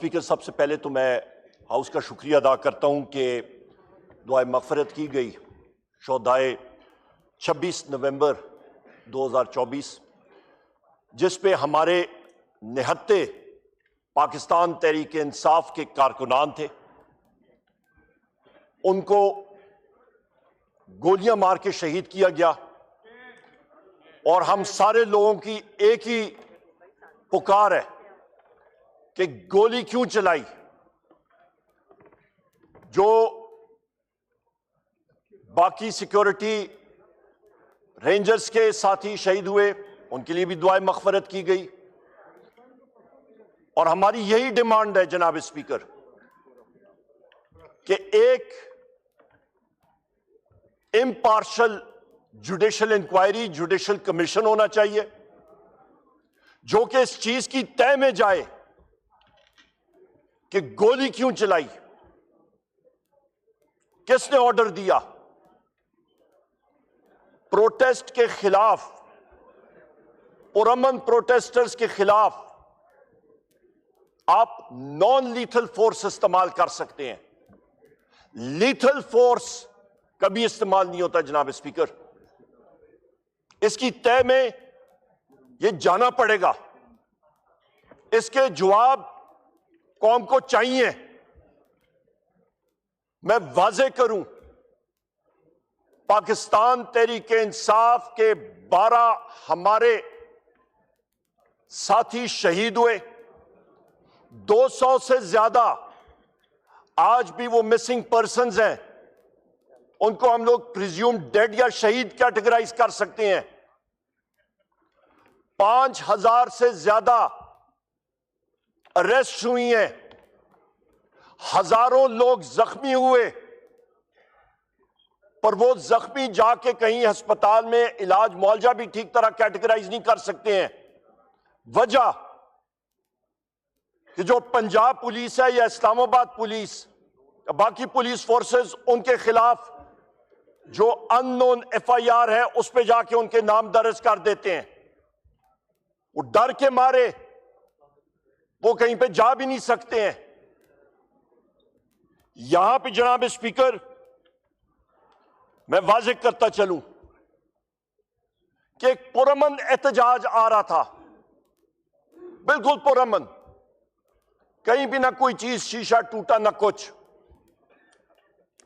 Speaker, سب سے پہلے تو میں ہاؤس کا شکریہ ادا کرتا ہوں کہ دعائے مغفرت کی گئی شہدائے 26 نومبر 2024 جس پہ ہمارے نہتے پاکستان تحریک انصاف کے کارکنان تھے، ان کو گولیاں مار کے شہید کیا گیا، اور ہم سارے لوگوں کی ایک ہی پکار ہے کہ گولی کیوں چلائی؟ جو باقی سیکیورٹی رینجرز کے ساتھی شہید ہوئے ان کے لیے بھی دعائے مغفرت کی گئی، اور ہماری یہی ڈیمانڈ ہے جناب اسپیکر کہ ایک impartial judicial inquiry, judicial commission ہونا چاہیے جو کہ اس چیز کی طے میں جائے کہ گولی کیوں چلائی، کس نے آرڈر دیا، پروٹیسٹ کے خلاف، پرامن پروٹیسٹرز کے خلاف آپ نان لیتھل فورس استعمال کر سکتے ہیں، لیتھل فورس کبھی استعمال نہیں ہوتا جناب اسپیکر۔ اس کی طے میں یہ جانا پڑے گا، اس کے جواب قوم کو چاہیے۔ میں واضح کروں، پاکستان تحریک انصاف کے 12 ہمارے ساتھی شہید ہوئے، 200 سے زیادہ آج بھی وہ مسنگ پرسنز ہیں، ان کو ہم لوگ پریزیوم ڈیڈ یا شہید کیٹیگرائز کر سکتے ہیں۔ 5000 سے زیادہ اریسٹ ہوئی ہیں، ہزاروں لوگ زخمی ہوئے، پر وہ زخمی جا کے کہیں ہسپتال میں علاج معالجہ بھی ٹھیک طرح کیٹیگرائز نہیں کر سکتے ہیں۔ وجہ کہ جو پنجاب پولیس ہے یا اسلام آباد پولیس یا باقی پولیس فورسز، ان کے خلاف جو ان نون ایف آئی آر ہے اس پہ جا کے ان کے نام درج کر دیتے ہیں، وہ ڈر کے مارے وہ کہیں پہ جا بھی نہیں سکتے ہیں۔ یہاں پہ جناب اسپیکر میں واضح کرتا چلوں کہ ایک پرامن احتجاج آ رہا تھا، بالکل پرامن، کہیں بھی نہ کوئی چیز شیشہ ٹوٹا نہ کچھ،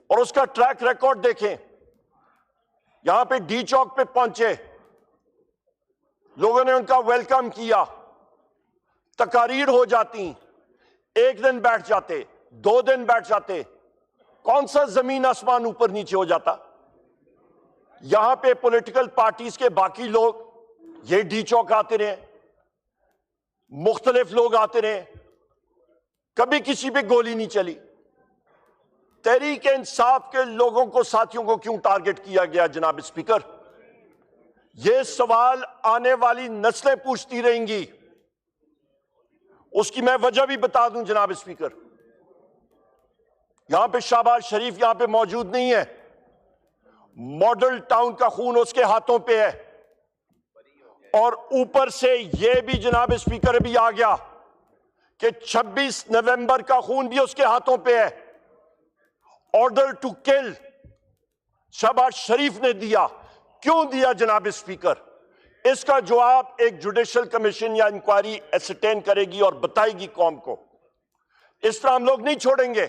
اور اس کا ٹریک ریکارڈ دیکھیں۔ یہاں پہ ڈی چوک پہ پہنچے، لوگوں نے ان کا ویلکم کیا، تقاریر ہو جاتی، ایک دن بیٹھ جاتے، 2 دن بیٹھ جاتے، کون سا زمین آسمان اوپر نیچے ہو جاتا؟ یہاں پہ پولیٹیکل پارٹیز کے باقی لوگ یہ ڈی چوک آتے رہے، مختلف لوگ آتے رہے، کبھی کسی پہ گولی نہیں چلی۔ تحریک انصاف کے لوگوں کو، ساتھیوں کو کیوں ٹارگٹ کیا گیا جناب اسپیکر؟ یہ سوال آنے والی نسلیں پوچھتی رہیں گی، اس کی میں وجہ بھی بتا دوں جناب اسپیکر۔ یہاں پہ شہباز شریف یہاں پہ موجود نہیں ہے، ماڈل ٹاؤن کا خون اس کے ہاتھوں پہ ہے، اور اوپر سے یہ بھی جناب اسپیکر بھی آ گیا کہ 26 نومبر کا خون بھی اس کے ہاتھوں پہ ہے۔ آرڈر ٹو کل شہباز شریف نے دیا، کیوں دیا جناب اسپیکر؟ اس کا جواب ایک جوڈیشل کمیشن یا انکوائری اسسٹین کرے گی اور بتائے گی قوم کو۔ اس طرح ہم لوگ نہیں چھوڑیں گے۔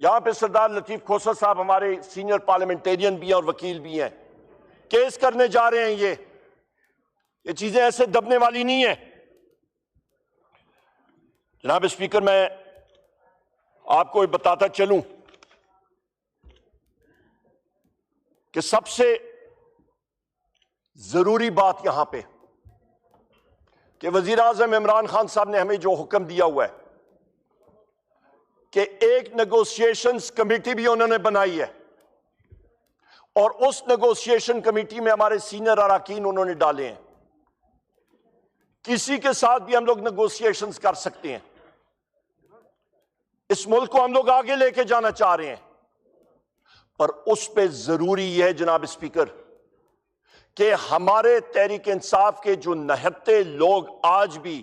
یہاں پہ سردار لطیف کھوسر صاحب ہمارے سینئر پارلیمنٹیرین بھی ہیں اور وکیل بھی ہیں، کیس کرنے جا رہے ہیں۔ یہ چیزیں ایسے دبنے والی نہیں ہیں جناب اسپیکر۔ میں آپ کو بتاتا چلوں کہ سب سے ضروری بات یہاں پہ کہ وزیر اعظم عمران خان صاحب نے ہمیں جو حکم دیا ہوا ہے کہ ایک نیگوشیشنز کمیٹی بھی انہوں نے بنائی ہے، اور اس نیگوشیشن کمیٹی میں ہمارے سینئر اراکین انہوں نے ڈالے ہیں۔ کسی کے ساتھ بھی ہم لوگ نیگوشیشنز کر سکتے ہیں، اس ملک کو ہم لوگ آگے لے کے جانا چاہ رہے ہیں، پر اس پہ ضروری یہ ہے جناب اسپیکر کہ ہمارے تحریک انصاف کے جو نہتے لوگ آج بھی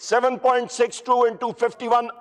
7.62 into 51,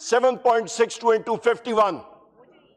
7.62 into 51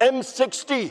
M60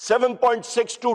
7.62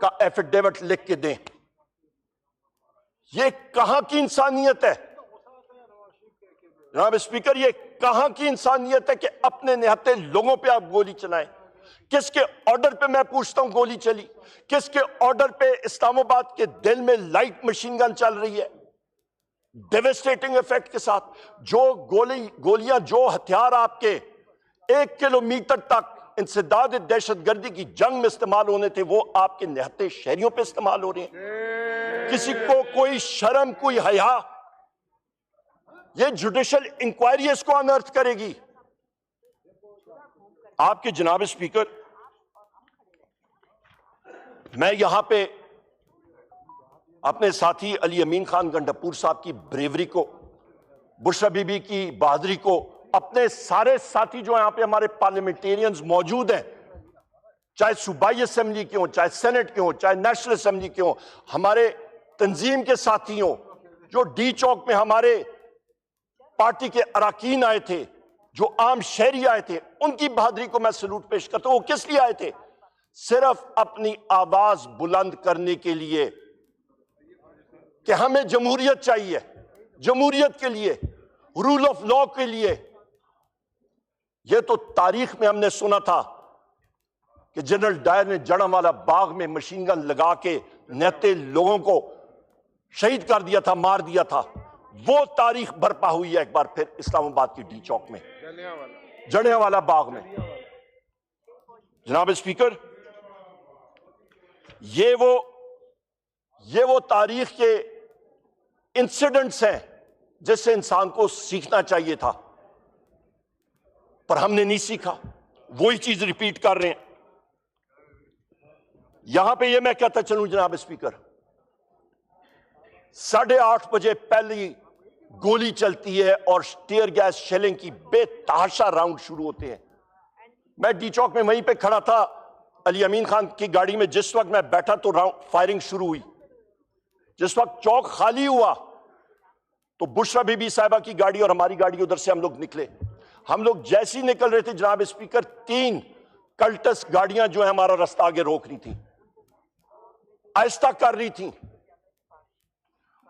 کا ایفیڈیوٹ لکھ کے دیں. یہ کہاں کی انسانیت ہے جناب اسپیکر؟ یہ کہاں کی انسانیت ہے کہ اپنے نہتے لوگوں پہ آپ گولی چلائیں؟ کس کے آرڈر پہ میں پوچھتا ہوں گولی چلی؟ کس کے آرڈر پہ اسلام آباد کے دل میں لائٹ مشین گن چل رہی ہے ڈیوسٹیٹنگ ایفیکٹ کے ساتھ؟ جو گولیاں، جو ہتھیار آپ کے 1 کلومیٹر تک انسداد دہشت گردی کی جنگ میں استعمال ہونے تھے، وہ آپ کے نہتے شہریوں پہ استعمال ہو رہے ہیں. کسی کو کوئی شرم، کوئی حیا؟ یہ جوڈیشل انکوائری اس کو انرتھ کرے گی. آپ کے جناب اسپیکر، میں یہاں پہ اپنے ساتھی علی امین خان گنڈپور صاحب کی بریوری کو، بشرا بی بی کی بہادری کو، اپنے سارے ساتھی جو یہاں پہ ہمارے پارلیمنٹیرینز موجود ہیں، چاہے صوبائی اسمبلی کے ہوں، چاہے سینٹ کے ہوں، چاہے نیشنل اسمبلی کے ہوں، ہمارے تنظیم کے ساتھی ہوں، جو ڈی چوک میں ہمارے پارٹی کے اراکین آئے تھے، جو عام شہری آئے تھے، ان کی بہادری کو میں سلوٹ پیش کرتا ہوں. وہ کس لیے آئے تھے؟ صرف اپنی آواز بلند کرنے کے لیے کہ ہمیں جمہوریت چاہیے، جمہوریت کے لیے، رول آف لا کے لیے. یہ تو تاریخ میں ہم نے سنا تھا کہ جنرل ڈائر نے جڑھانوالہ باغ میں مشین گن لگا کے نہتے لوگوں کو شہید کر دیا تھا، مار دیا تھا. وہ تاریخ برپا ہوئی ہے ایک بار پھر اسلام آباد کی ڈی چوک میں، جڑھانوالہ باغ میں. جناب اسپیکر، یہ وہ تاریخ کے انسیڈنٹس ہیں جس سے انسان کو سیکھنا چاہیے تھا، پر ہم نے نہیں سیکھا، وہی چیز ریپیٹ کر رہے ہیں. یہاں پہ یہ میں کہتا چلوں جناب اسپیکر، 8:30 بجے پہلی گولی چلتی ہے اور ٹیئر گیس شیلنگ کی بے تحاشا راؤنڈ شروع ہوتے ہیں. میں ڈی چوک میں وہیں پہ کھڑا تھا علی امین خان کی گاڑی میں. جس وقت میں بیٹھا تو فائرنگ شروع ہوئی. جس وقت چوک خالی ہوا تو بشرا بی بی صاحبہ کی گاڑی اور ہماری گاڑی ادھر سے ہم لوگ نکلے. ہم لوگ جیسے ہی نکل رہے تھے جناب اسپیکر، 3 کلٹس گاڑیاں جو ہے ہمارا رستہ آگے روک رہی تھی، آہستہ کر رہی تھیں.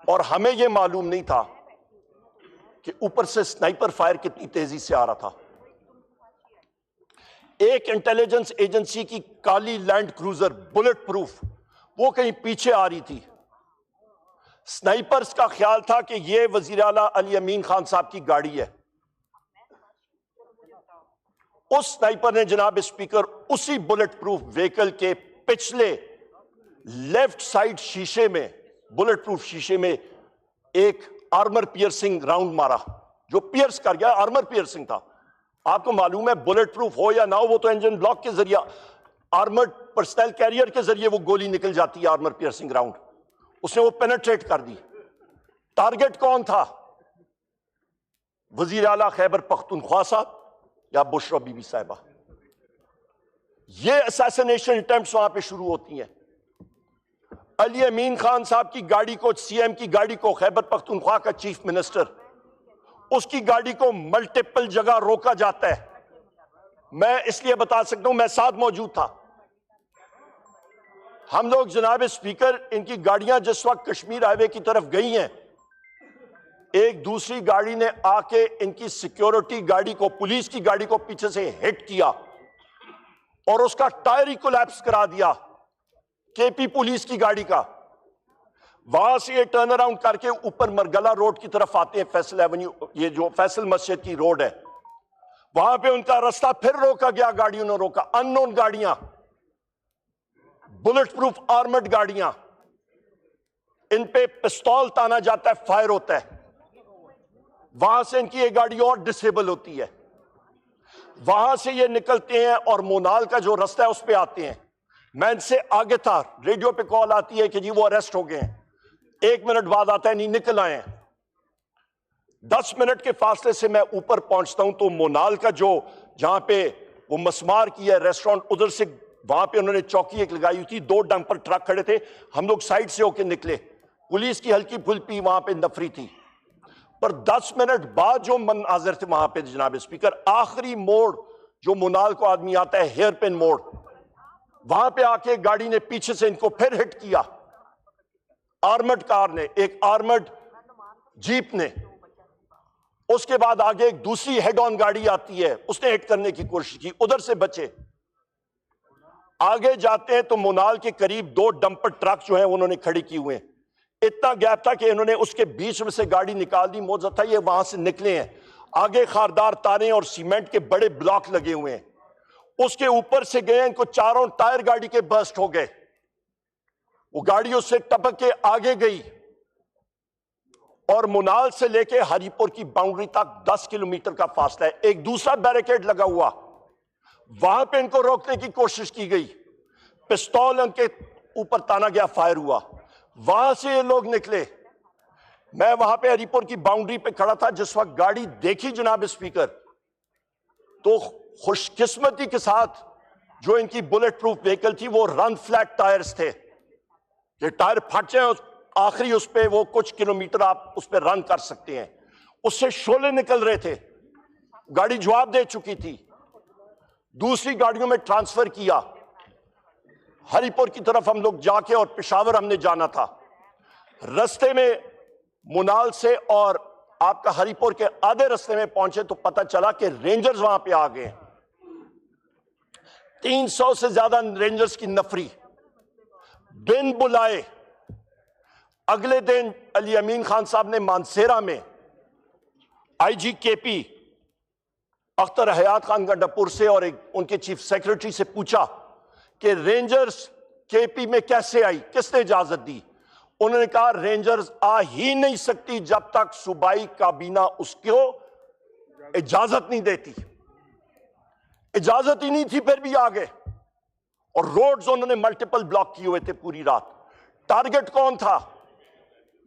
اور ہمیں یہ معلوم نہیں تھا کہ اوپر سے سنائپر فائر کتنی تیزی سے آ رہا تھا. ایک انٹیلیجنس ایجنسی کی کالی لینڈ کروزر بلٹ پروف وہ کہیں پیچھے آ رہی تھی. سنائپرز کا خیال تھا کہ یہ وزیر اعلیٰ علی امین خان صاحب کی گاڑی ہے. اس سنائپر نے جناب اسپیکر اسی بلٹ پروف وہیکل کے پچھلے لیفٹ سائیڈ شیشے میں، بلٹ پروف شیشے میں ایک آرمر پیئرسنگ راؤنڈ مارا، جو پیئرس کر گیا. آرمر پیئرسنگ تھا. آپ کو معلوم ہے بلٹ پروف ہو یا نہ ہو، وہ تو انجن بلاک کے ذریعہ، آرمرڈ پرسنل کیریئر کے ذریعے وہ گولی نکل جاتی ہے. آرمر پیئرسنگ راؤنڈ اس نے وہ پینیٹریٹ کر دی. ٹارگٹ کون تھا؟ وزیر اعلیٰ خیبر پختونخوا صاحب یا بشرا بی بی صاحبہ. یہ اسیسینیشن اٹیمپٹس وہاں پہ شروع ہوتی ہیں. علی امین خان صاحب کی گاڑی کو، سی ایم کی گاڑی کو، خیبر پختونخوا کا چیف منسٹر، اس کی گاڑی کو ملٹیپل جگہ روکا جاتا ہے. میں اس لیے بتا سکتا ہوں، میں ساتھ موجود تھا. ہم لوگ جناب اسپیکر، ان کی گاڑیاں جس وقت کشمیر ہائی وے کی طرف گئی ہیں، ایک دوسری گاڑی نے آ کے ان کی سیکیورٹی گاڑی کو، پولیس کی گاڑی کو پیچھے سے ہٹ کیا اور اس کا ٹائر ہی کولیپس کرا دیا، کے پی پولیس کی گاڑی کا. وہاں سے یہ ٹرن اراؤنڈ کر کے اوپر مرگلہ روڈ کی طرف آتے ہیں، فیصل ایونیو، یہ جو فیصل مسجد کی روڈ ہے، وہاں پہ ان کا رستہ پھر روکا گیا. گاڑیوں نے روکا، ان نون گاڑیاں، بلٹ پروف آرمڈ گاڑیاں، ان پہ پستول تانا جاتا ہے، فائر ہوتا ہے. وہاں سے ان کی ایک گاڑی اور ڈسیبل ہوتی ہے. وہاں سے یہ نکلتے ہیں اور مونال کا جو رستہ ہے اس پہ آتے ہیں. میں ان سے آگے تھا، ریڈیو پہ کال آتی ہے کہ جی وہ اریسٹ ہو گئے ہیں. 1 منٹ بعد آتا ہے نہیں نکل آئے ہیں. 10 منٹ کے فاصلے سے میں اوپر پہنچتا ہوں تو مونال کا جو جہاں پہ وہ مسمار کی ہے ریسٹورانٹ، ادھر سے وہاں پہ انہوں نے چوکی ایک لگائی ہوئی تھی. 2 ڈمپر ٹرک کھڑے تھے. ہم لوگ سائڈ سے ہو کے نکلے. پولیس کی ہلکی پھلکی وہاں پہ نفری تھی. پر 10 منٹ بعد جو مناظر تھے وہاں پہ جناب اسپیکر، آخری موڑ جو مونال کو آدمی آتا ہے، ہیئر پن موڑ، وہاں پہ آ کے گاڑی نے پیچھے سے ان کو پھر ہٹ کیا, آرمڈ کار نے, ایک آرمڈ جیپ نے. اس کے بعد آگے ایک دوسری ہیڈ آن گاڑی آتی ہے, اس نے ہٹ کرنے کی کوشش کی, ادھر سے بچے. آگے جاتے ہیں تو مونال کے قریب 2 ڈمپر ٹرک جو ہیں انہوں نے کھڑی کی ہوئے ہیں. اتنا گیپ تھا کہ انہوں نے اس کے بیچ میں سے گاڑی نکال دی. موزہ تھا یہ وہاں سے نکلے ہیں. آگے خاردار تاریں اور سیمنٹ کے بڑے بلاک لگے ہوئے ہیں. اس کے اوپر سے گئے, ان کو چاروں ٹائر گاڑی کے برسٹ ہو گئے. وہ گاڑی اس سے ٹپک کے آگے گئی اور مونال سے لے کے ہری پور کی باؤنڈری تک 10 کلومیٹر کا فاصلہ ہے. ایک دوسرا بیریکیڈ لگا ہوا, وہاں پہ ان کو روکنے کی کوشش کی گئی. پستول ان کے اوپر تانا گیا, فائر ہوا. وہاں سے یہ لوگ نکلے. میں وہاں پہ ہری پور کی باؤنڈری پہ کھڑا تھا جس وقت گاڑی دیکھی جناب اسپیکر, تو خوش قسمتی کے ساتھ جو ان کی بلٹ پروف وہیکل تھی وہ رن فلیٹ ٹائرز تھے, کہ ٹائر پھٹ جائیں آخری اس پہ وہ کچھ کلومیٹر آپ اس پہ رن کر سکتے ہیں. اس سے شعلے نکل رہے تھے. گاڑی جواب دے چکی تھی. دوسری گاڑیوں میں ٹرانسفر کیا. ہری پور کی طرف ہم لوگ جا کے, اور پشاور ہم نے جانا تھا. رستے میں مونال سے اور آپ کا ہری پور کے آدھے رستے میں پہنچے تو پتہ چلا کہ رینجرز وہاں پہ آ گئے ہیں. 300 سے زیادہ رینجرز کی نفری بن بلائے. اگلے دن علی امین خان صاحب نے مانسیرا میں آئی جی کے پی اختر حیات خان گنڈاپور سے اور ان کے چیف سیکرٹری سے پوچھا کہ رینجرز کے پی میں کیسے آئی, کس نے اجازت دی؟ انہوں نے کہا رینجرز آ ہی نہیں سکتی جب تک صوبائی کابینہ اس کو اجازت نہیں دیتی. اجازت ہی نہیں تھی, پھر بھی آ گئے. اور روڈز انہوں نے ملٹیپل بلاک کیے ہوئے تھے پوری رات. ٹارگٹ کون تھا؟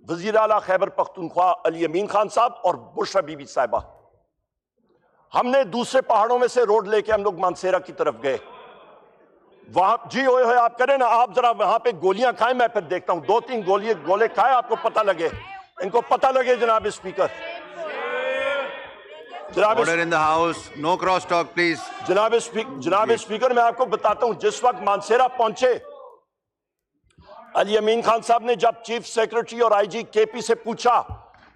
وزیر اعلیٰ خیبر پختونخوا علی امین خان صاحب اور بشرا بی بی صاحبہ. ہم نے دوسرے پہاڑوں میں سے روڈ لے کے ہم لوگ مانسیرا کی طرف گئے. وہاں جی ہوئے آپ کریں نا, آپ ذرا وہاں پہ گولیاں کھائیں, میں پھر دیکھتا ہوں. 2-3 گولے کھائیں, آپ کو پتہ لگے, ان کو پتہ لگے. جناب speaker, Order in the house. No cross talk, please. جناب اسپیکر, میں آپ کو بتاتا ہوں, جس وقت مانسیرا پہنچے, علی امین خان صاحب نے جب چیف سیکرٹری اور آئی جی کے پی سے پوچھا,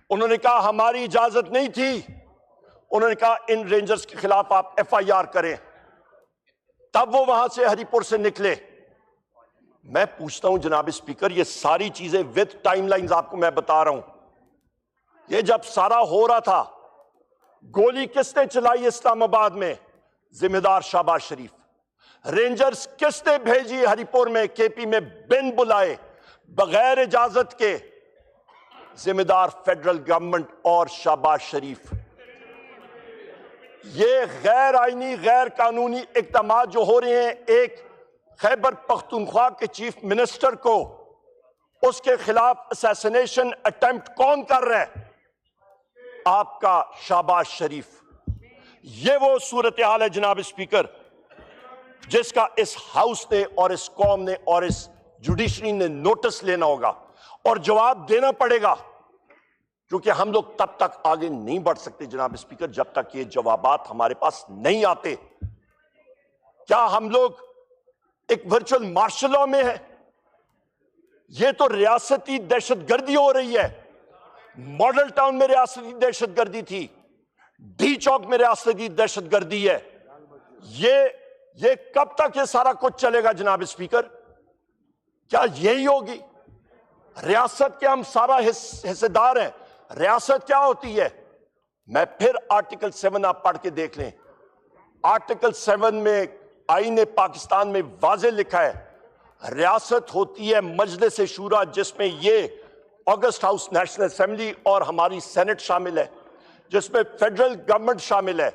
انہوں نے کہا ہماری اجازت نہیں تھی. انہوں نے کہا ان رینجرز کے خلاف آپ ایف آئی آر کریں. تب وہ وہاں سے ہری پور سے نکلے. میں پوچھتا ہوں جناب اسپیکر, یہ ساری چیزیں وتھ ٹائم لائنز آپ کو میں بتا رہا ہوں. یہ جب سارا ہو رہا تھا, گولی کس نے چلائی اسلام آباد میں؟ ذمہ دار شہباز شریف. رینجرز کس نے بھیجی ہری پور میں, کے پی میں, بن بلائے, بغیر اجازت کے؟ ذمہ دار فیڈرل گورنمنٹ اور شہباز شریف. یہ غیر آئینی, غیر قانونی اقدامات جو ہو رہے ہیں, ایک خیبر پختونخوا کے چیف منسٹر کو, اس کے خلاف اسیسینیشن اٹیمپٹ کون کر رہا ہے؟ آپ کا شہباز شریف. یہ وہ صورتحال ہے جناب اسپیکر جس کا اس ہاؤس نے اور اس قوم نے اور اس جوڈیشری نے نوٹس لینا ہوگا اور جواب دینا پڑے گا, کیونکہ ہم لوگ تب تک آگے نہیں بڑھ سکتے جناب اسپیکر جب تک یہ جوابات ہمارے پاس نہیں آتے. کیا ہم لوگ ایک ورچوئل مارشل لاء میں ہیں؟ یہ تو ریاستی دہشت گردی ہو رہی ہے. ماڈل ٹاؤن میں ریاستی دہشت گردی تھی, ڈی چوک میں ریاستی دہشت گردی ہے. یہ کب تک یہ سارا کچھ چلے گا جناب اسپیکر؟ کیا یہی ہوگی؟ ریاست کے ہم سارا حصے دار ہیں. ریاست کیا ہوتی ہے؟ میں پھر آرٹیکل 7 آپ پڑھ کے دیکھ لیں. آرٹیکل 7 میں آئین پاکستان میں واضح لکھا ہے, ریاست ہوتی ہے مجلس شورا, جس میں یہ آگسٹ ہاؤس نیشنل اسمبلی اور ہماری سینٹ شامل ہے, جس میں فیڈرل گورنمنٹ شامل ہے,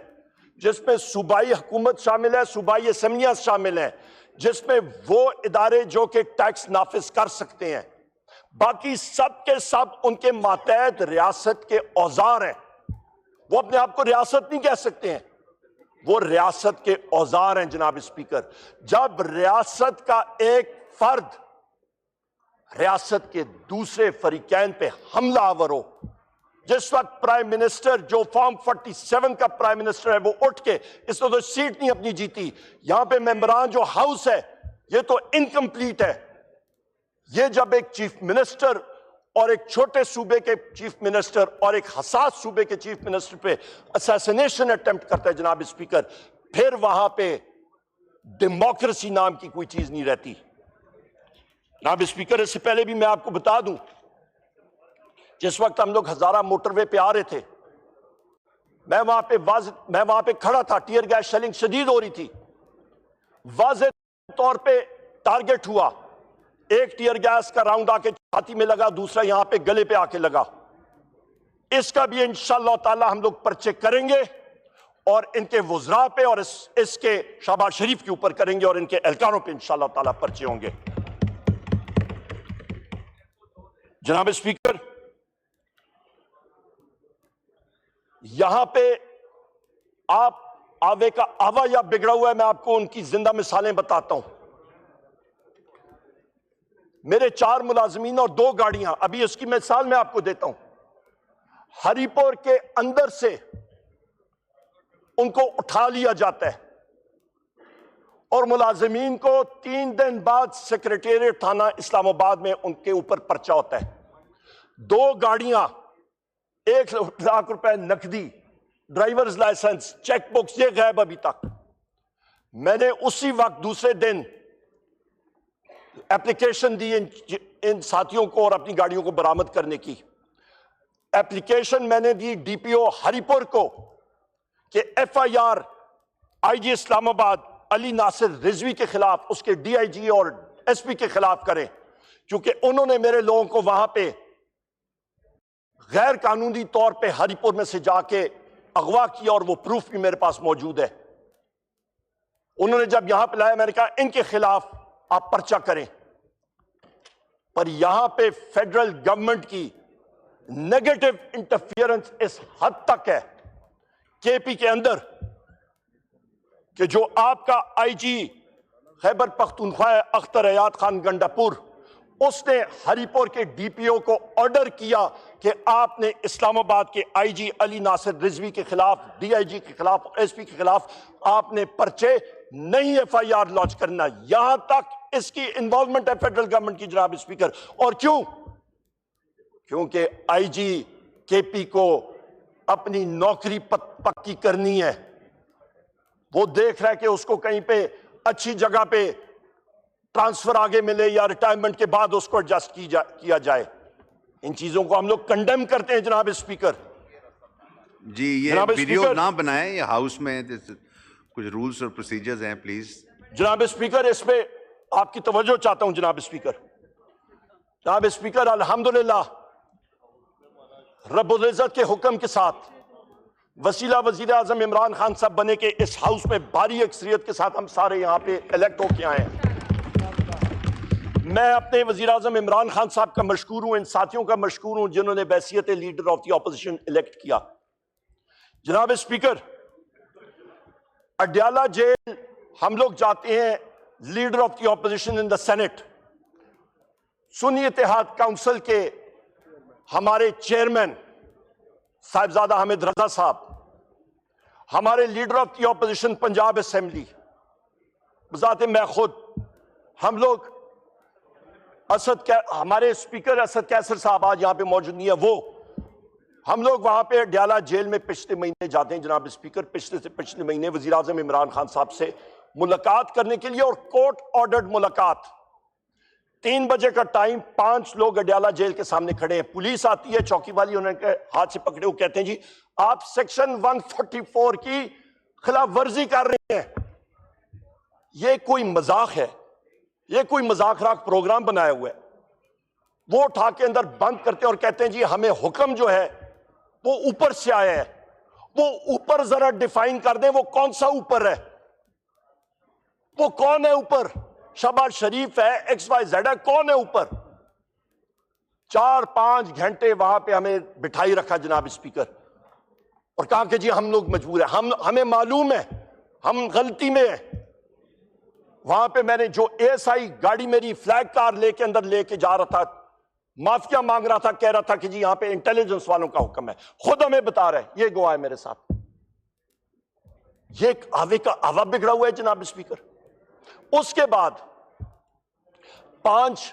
جس میں صوبائی حکومت شامل ہے, صوبائی اسمبلیاں شامل ہیں, جس میں وہ ادارے جو کہ ٹیکس نافذ کر سکتے ہیں. باقی سب کے سب ان کے ماتحت ریاست کے اوزار ہیں. وہ اپنے آپ کو ریاست نہیں کہہ سکتے ہیں, وہ ریاست کے اوزار ہیں جناب اسپیکر. جب ریاست کا ایک فرد ریاست کے دوسرے فریقین پہ حملہ آور ہو, جس وقت پرائم منسٹر جو فارم 47 کا پرائم منسٹر ہے وہ اٹھ کے, اس نے تو سیٹ نہیں اپنی جیتی, یہاں پہ ممبران جو ہاؤس ہے یہ تو انکمپلیٹ ہے. یہ جب ایک چیف منسٹر اور ایک چھوٹے صوبے کے چیف منسٹر اور ایک حساس صوبے کے چیف منسٹر پہ اسیسنیشن اٹیمپٹ کرتا ہے جناب اسپیکر, پھر وہاں پہ ڈیموکریسی نام کی کوئی چیز نہیں رہتی. جناب اسپیکر, اس سے پہلے بھی میں آپ کو بتا دوں, جس وقت ہم لوگ ہزارہ موٹر وے پہ آ رہے تھے, میں وہاں پہ کھڑا تھا, ٹیئر گیس شیلنگ شدید ہو رہی تھی, واضح طور پہ ٹارگٹ ہوا, ایک ٹیئر گیس کا راؤنڈ آ کے چھاتی میں لگا, دوسرا یہاں پہ گلے پہ آ کے لگا. اس کا بھی انشاءاللہ تعالی ہم لوگ پرچے کریں گے اور ان کے وزراء پہ اور اس کے شہباز شریف کے اوپر کریں گے اور ان کے اہلکاروں پہ انشاءاللہ تعالی پرچے ہوں گے. جناب اسپیکر, یہاں پہ آپ آوے کا آوا یا بگڑا ہوا ہے, میں آپ کو ان کی زندہ مثالیں بتاتا ہوں. میرے 4 ملازمین اور 2 گاڑیاں, ابھی اس کی مثال میں آپ کو دیتا ہوں. ہری پور کے اندر سے ان کو اٹھا لیا جاتا ہے اور ملازمین کو 3 دن بعد سیکریٹریٹ تھانہ اسلام آباد میں ان کے اوپر پرچہ ہوتا ہے. 2 گاڑیاں, 1 لاکھ روپے نقدی, ڈرائیورز لائسنس, چیک بکس, یہ غائب ابھی تک. میں نے اسی وقت دوسرے دن اپلیکیشن دی ان ساتھیوں کو اور اپنی گاڑیوں کو برآمد کرنے کی. اپلیکیشن میں نے دی ڈی پی او ہری پور کو کہ ایف آئی آر آئی جی اسلام آباد علی ناصر رضوی کے خلاف, اس کے ڈی آئی جی اور ایس پی کے خلاف کریں, کیونکہ انہوں نے میرے لوگوں کو وہاں پہ غیر قانونی طور پہ ہری پور میں سے جا کے اغوا کیا, اور وہ پروف بھی میرے پاس موجود ہے. انہوں نے جب یہاں پہ لایا, میں نے کہا ان کے خلاف آپ پرچہ کریں. پر یہاں پہ فیڈرل گورنمنٹ کی نیگیٹو انٹرفیئرنس اس حد تک ہے کے پی کے اندر کہ جو آپ کا آئی جی خیبر پختونخوا اختر حیات خان گنڈا پور, اس نے ہری پور کے ڈی پی او کو آرڈر کیا کہ آپ نے اسلام آباد کے آئی جی علی ناصر رضوی کے خلاف, ڈی آئی جی کے خلاف, ایس پی کے خلاف آپ نے پرچے نہیں ایف آئی آر لانچ کرنا. یہاں تک اس کی انوالومنٹ ہے فیڈرل گورنمنٹ کی جناب اسپیکر. اور کیوں؟ کیونکہ آئی جی کے پی کو اپنی نوکری پکی کرنی ہے. وہ دیکھ رہا ہے کہ اس کو کہیں پہ اچھی جگہ پہ ٹرانسفر آگے ملے یا ریٹائرمنٹ کے بعد اس کو ایڈجسٹ کیا جائے. ان چیزوں کو ہم لوگ کنڈیم کرتے ہیں جناب اسپیکر. جی یہ ویڈیو نہ بنائیں, یہ ہاؤس میں کچھ رولز اور پروسیجرز ہیں, پلیز. جناب اسپیکر, اس پہ آپ کی توجہ چاہتا ہوں جناب اسپیکر. جناب اسپیکر, الحمدللہ رب العزت کے حکم کے ساتھ وسیلہ وزیر اعظم عمران خان صاحب بنے کے اس ہاؤس میں بھاری اکثریت کے ساتھ ہم سارے یہاں پہ الیکٹ ہو کے آئے ہیں. میں اپنے وزیر اعظم عمران خان صاحب کا مشکور ہوں, ان ساتھیوں کا مشکور ہوں جنہوں نے بحیثیت leader of the opposition elect کیا. جناب اسپیکر, اڈیالہ جیل ہم لوگ جاتے ہیں, leader of the opposition in the Senate, Sunni Ittehad Council کے ہمارے چیئرمین صاحبزادہ حامد رضا صاحب, ہمارے leader of the opposition Punjab assembly, بذات میں خود, ہم لوگ ہمارے اسپیکر اسد کیسر صاحب آج یہاں پہ موجود نہیں ہے, وہ ہم لوگ وہاں پہ ڈیالہ جیل میں پچھلے مہینے جاتے ہیں جناب اسپیکر. پچھلے مہینے وزیر اعظم عمران خان صاحب سے ملاقات کرنے کے لیے, اور کورٹ آرڈرڈ ملاقات. 3 بجے کا ٹائم, 5 لوگ اڈیالہ جیل کے سامنے کھڑے ہیں, پولیس آتی ہے, چوکی والی انہوں نے ہاتھ سے پکڑے, وہ کہتے ہیں جی آپ سیکشن 144 کی خلاف ورزی کر رہے ہیں. یہ کوئی مذاق ہے؟ یہ کوئی مذاق راک پروگرام بنایا ہوا ہے؟ وہ اٹھا کے اندر بند کرتے اور کہتے ہیں جی ہمیں حکم جو ہے وہ اوپر سے آیا ہے. وہ اوپر ذرا ڈیفائن کر دیں, وہ کون سا اوپر ہے؟ وہ کون ہے اوپر؟ شہباز شریف ہے, ایکس وائی زیڈ ہے, کون ہے اوپر؟ 4-5 گھنٹے وہاں پہ ہمیں بٹھائی رکھا جناب اسپیکر, اور کہا کہ جی ہم لوگ مجبور ہیں, ہمیں معلوم ہے ہم غلطی میں ہیں. وہاں پہ میں نے جو اے ایس آئی گاڑی میری فلیگ کار لے کے اندر لے کے جا رہا تھا, معافیا مانگ رہا تھا, کہہ رہا تھا کہ جی یہاں پہ انٹیلیجنس والوں کا حکم ہے, خود ہمیں بتا رہے, یہ گواہ ہے میرے ساتھ. یہ ایک آوے کا آوا بگڑا ہوا ہے جناب اسپیکر. اس کے بعد 5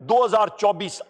2024,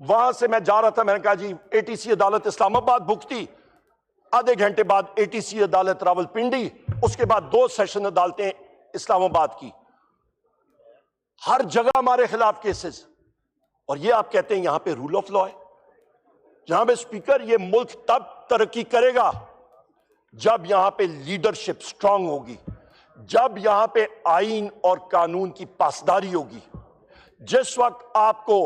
وہاں سے میں جا رہا تھا, میں نے کہا جی اے ٹی سی عدالت اسلام آباد بھگتی, آدھے گھنٹے بعد اے ٹی سی عدالت راول پنڈی, اس کے بعد 2 سیشن عدالتیں اسلام آباد کی. ہر جگہ ہمارے خلاف کیسز, اور یہ آپ کہتے ہیں یہاں پہ رول آف لا ہے. جناب اسپیکر, یہ ملک تب ترقی کرے گا جب یہاں پہ لیڈرشپ سٹرونگ ہوگی, جب یہاں پہ آئین اور قانون کی پاسداری ہوگی. جس وقت آپ کو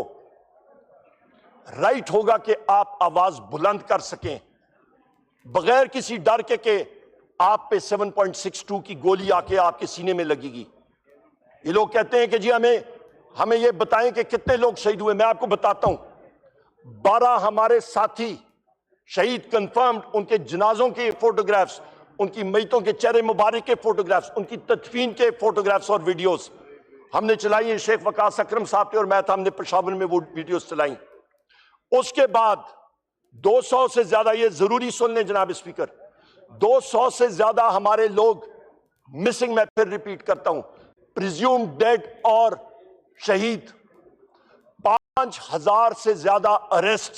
رائٹ ہوگا کہ آپ آواز بلند کر سکیں بغیر کسی ڈر کے کہ آپ پہ 7.62 کی گولی آ کے آپ کے سینے میں لگے گی. یہ لوگ کہتے ہیں کہ جی ہمیں یہ بتائیں کہ کتنے لوگ شہید ہوئے. میں آپ کو بتاتا ہوں, 12 ہمارے ساتھی شہید کنفرمڈ, ان کے جنازوں کے فوٹوگرافز, ان کی میتوں کے چہرے مبارک کے فوٹوگرافز, ان کی تدفین کے فوٹوگرافز اور ویڈیوز ہم نے چلائی ہیں. شیخ وقاص اکرم صاحب تھے اور میں تھا, ہم نے پشاور میں وہ ویڈیوز چلائیں. اس کے بعد 200 سے زیادہ, یہ ضروری سن لیں جناب اسپیکر, 200 سے زیادہ ہمارے لوگ مسنگ, میں پھر ریپیٹ کرتا ہوں, پریزیوم ڈیڈ اور شہید, 5000 سے زیادہ اریسٹ,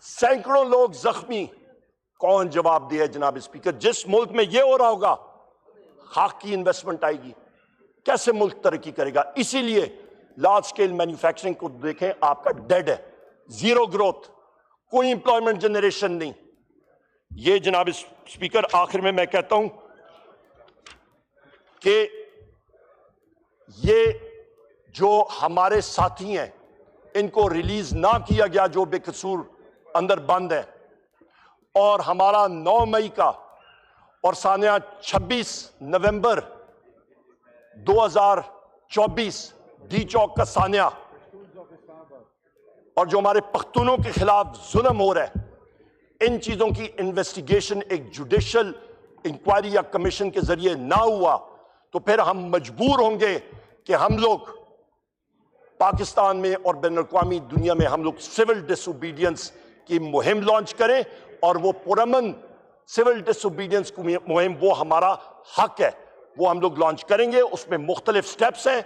سینکڑوں لوگ زخمی. کون جواب دے جناب اسپیکر؟ جس ملک میں یہ ہو رہا ہوگا, خاک کی انویسٹمنٹ آئے گی, کیسے ملک ترقی کرے گا؟ اسی لیے لارج سکیل مینوفیکچرنگ کو دیکھیں, آپ کا ڈیڈ ہے, زیرو گروتھ, کوئی امپلائمنٹ جنریشن نہیں. یہ جناب اسپیکر آخر میں کہتا ہوں کہ یہ جو ہمارے ساتھی ہیں ان کو ریلیز نہ کیا گیا جو بے قصور اندر بند ہے, اور ہمارا 9 مئی کا اور ثانیہ 26 نومبر 2024 ڈی چوک کا ثانیہ, اور جو ہمارے پختونوں کے خلاف ظلم ہو رہا ہے, ان چیزوں کی انویسٹیگیشن ایک جوڈیشل انکوائری یا کمیشن کے ذریعے نہ ہوا تو پھر ہم مجبور ہوں گے کہ ہم لوگ پاکستان میں اور بین الاقوامی دنیا میں ہم لوگ سول ڈس اوبیڈینس کی مہم لانچ کریں, اور وہ پرامن سول ڈس اوبیڈینس کی مہم وہ ہمارا حق ہے, وہ ہم لوگ لانچ کریں گے. اس میں مختلف سٹیپس ہیں,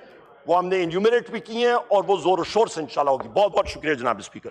وہ ہم نے انیومریٹ بھی کیے ہیں, اور وہ زور و شور سے انشاءاللہ ہوگی. بہت بہت شکریہ جناب اسپیکر.